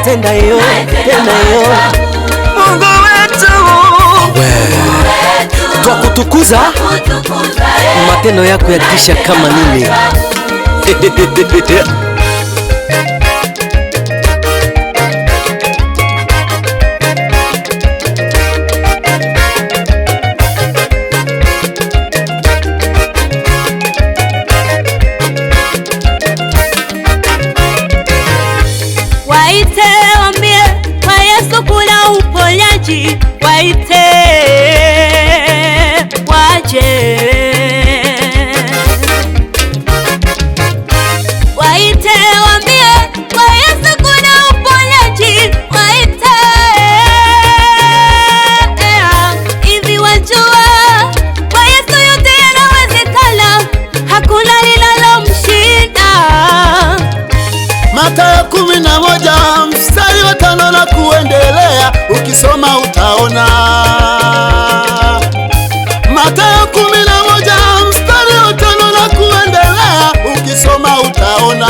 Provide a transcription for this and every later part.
tenda yo, tenda yo. Mungu wetu, kwa kutukuza matendo yako yatisha kama nini. Waite wambie kwa Yesu kuna uponyaji, waite waje. Waite wambie kwa Yesu kuna uponyaji, waite hivi wajua kwa Yesu yote yanawezekana, hakuna linalomshinda. Mathayo 11 mstari wa 5 na kuendelea, ukisoma utaona. Mathayo 11 mstari wa 5 na kuendelea, ukisoma utaona.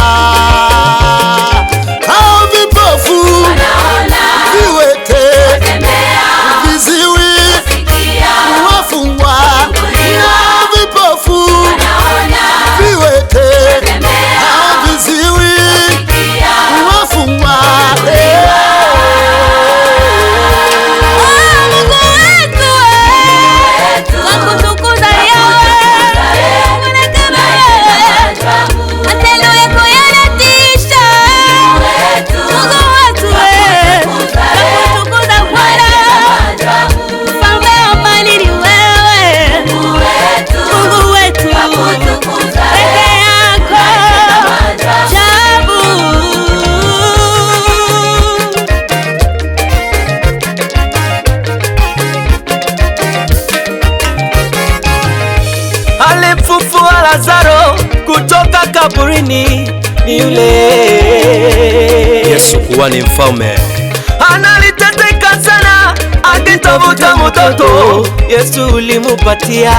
Hao vipofu wanaona, viwete watembea, viziwi wasikia, wafungwa hao vipofu wanaona, viwete watembea, hao viziwi wafungwa. Alifufua Lazaro kutoka kaburini, ni yule Yesu kuwa ni mfalme. Analiteseka sana akitafuta mtoto, Yesu ulimupatia.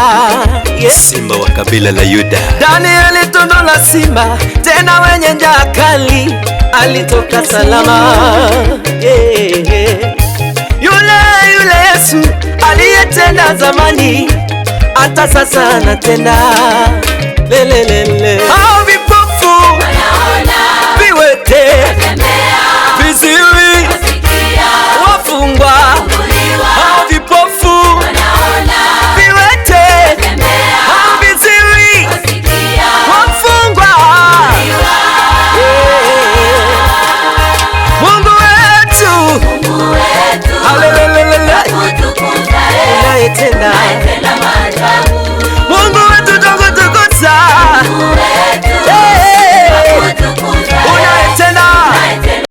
Simba wa kabila la Yuda, Danieli tundu la simba, tena wenye njaa kali, alitoka salama. Yule Yesu aliyetenda zamani, hata sasa anatenda. Lelelele, hao vipofu wanaona, viwete